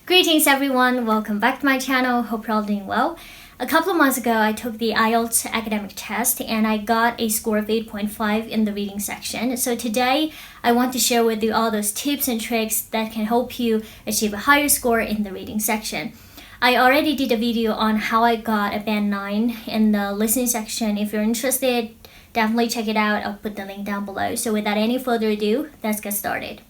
Greetings everyone, welcome back to my channel, hope you're all doing well. A couple of months ago, I took the IELTS academic test and I got a score of 8.5 in the reading section. So today, I want to share with you all those tips and tricks that can help you achieve a higher score in the reading section. I already did a video on how I got a band 9 in the listening section. If you're interested, definitely check it out. I'll put the link down below. So without any further ado, let's get started.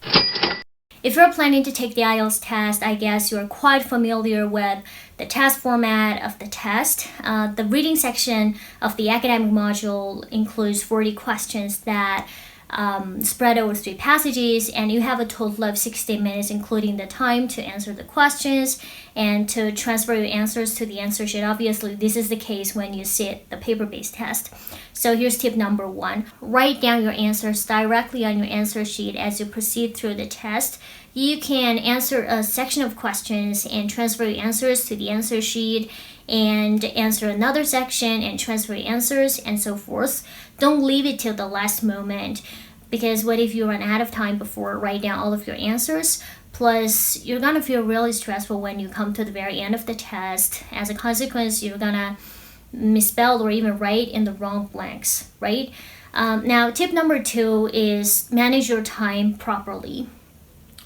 If you're planning to take the IELTS test, I guess you're quite familiar with the test format of the test. The reading section of the academic module includes 40 questions that spread over 3 passages, and you have a total of 60 minutes, including the time to answer the questions and to transfer your answers to the answer sheet. Obviously, this is the case when you sit the paper-based test. So here's tip number 1. Write down your answers directly on your answer sheet as you proceed through the test. You can answer a section of questions and transfer your answers to the answer sheet, and answer another section and transfer your answers, and so forth. Don't leave it till the last moment, because what if you run out of time before write down all of your answers? Plus, you're gonna feel really stressful when you come to the very end of the test. As a consequence, you're gonna misspell or even write in the wrong blanks, right? Now, tip number 2 is manage your time properly.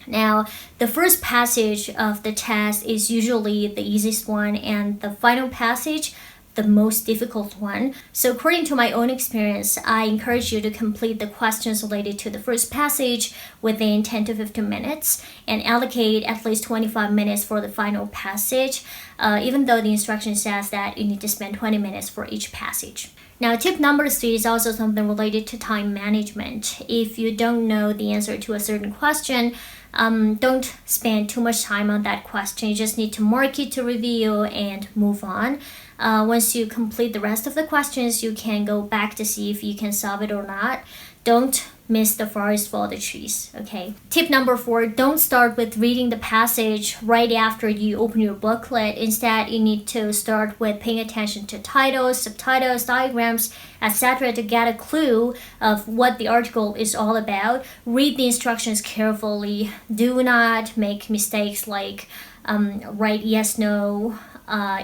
Now, the first passage of the test is usually the easiest one, and the final passage, the most difficult one. So according to my own experience, I encourage you to complete the questions related to the first passage within 10 to 15 minutes and allocate at least 25 minutes for the final passage, even though the instruction says that you need to spend 20 minutes for each passage. Now, tip number 3 is also something related to time management. If you don't know the answer to a certain question, don't spend too much time on that question. You just need to mark it to review and move on. Once you complete the rest of the questions, you can go back to see if you can solve it or not. Don't miss the forest for the trees, okay? Tip number 4, don't start with reading the passage right after you open your booklet. Instead, you need to start with paying attention to titles, subtitles, diagrams, etc. to get a clue of what the article is all about. Read the instructions carefully. Do not make mistakes like write yes, no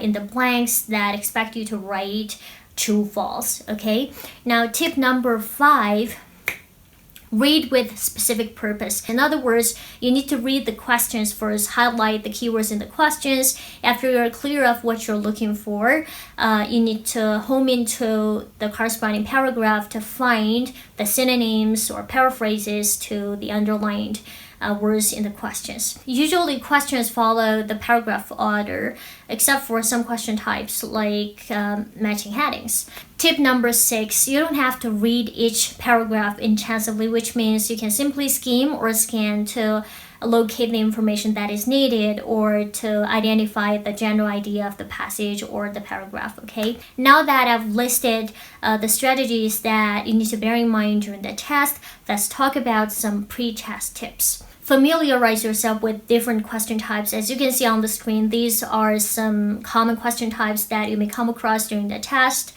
in the blanks that expect you to write true, false, okay? Now, tip number 5, read with specific purpose. In other words, you need to read the questions first, highlight the keywords in the questions. After you're clear of what you're looking for, you need to home into the corresponding paragraph to find the synonyms or paraphrases to the underlined words in the questions. Usually questions follow the paragraph order, except for some question types like matching headings. Tip number 6, you don't have to read each paragraph intensively, which means you can simply skim or scan to locate the information that is needed or to identify the general idea of the passage or the paragraph, okay? Now that I've listed the strategies that you need to bear in mind during the test, let's talk about some pre-test tips. Familiarize yourself with different question types. As you can see on the screen, these are some common question types that you may come across during the test.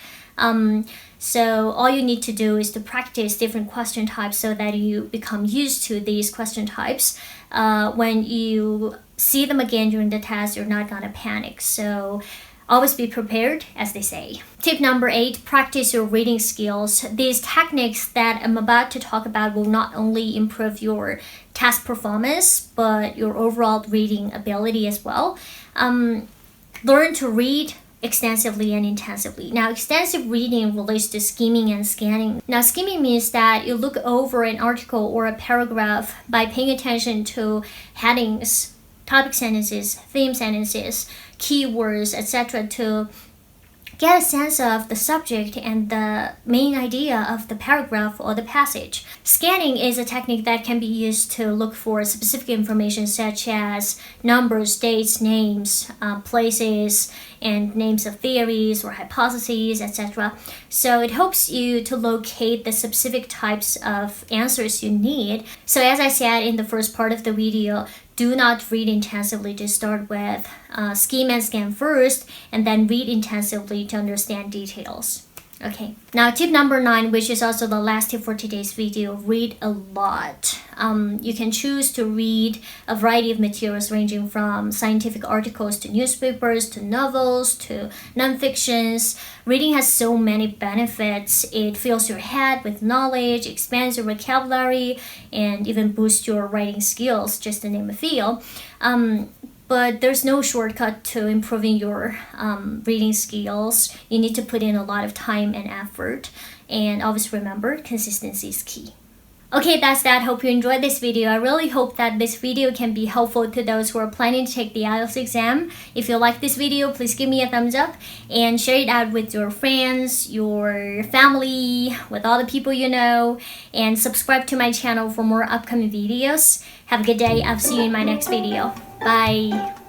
So all you need to do is to practice different question types so that you become used to these question types. When you see them again during the test, you're not gonna panic. So always be prepared, as they say. Tip number 8, practice your reading skills. These techniques that I'm about to talk about will not only improve your test performance, but your overall reading ability as well. Learn to read extensively and intensively. Now, extensive reading relates to skimming and scanning. Now, skimming means that you look over an article or a paragraph by paying attention to headings, topic sentences, theme sentences, keywords, etc. to get a sense of the subject and the main idea of the paragraph or the passage. Scanning is a technique that can be used to look for specific information such as numbers, dates, names, places, and names of theories or hypotheses, etc. So it helps you to locate the specific types of answers you need. So as I said in the first part of the video, do not read intensively to start with. Skim and scan first, and then read intensively to understand details. Okay, now tip number 9, which is also the last tip for today's video, read a lot. You can choose to read a variety of materials ranging from scientific articles to newspapers to novels to non-fictions. Reading has so many benefits. It fills your head with knowledge, expands your vocabulary, and even boosts your writing skills, just to name a few. But there's no shortcut to improving your reading skills. You need to put in a lot of time and effort. And always remember, consistency is key. Okay, that's that. Hope you enjoyed this video. I really hope that this video can be helpful to those who are planning to take the IELTS exam. If you like this video, please give me a thumbs up and share it out with your friends, your family, with all the people you know, and subscribe to my channel for more upcoming videos. Have a good day. I'll see you in my next video. Bye.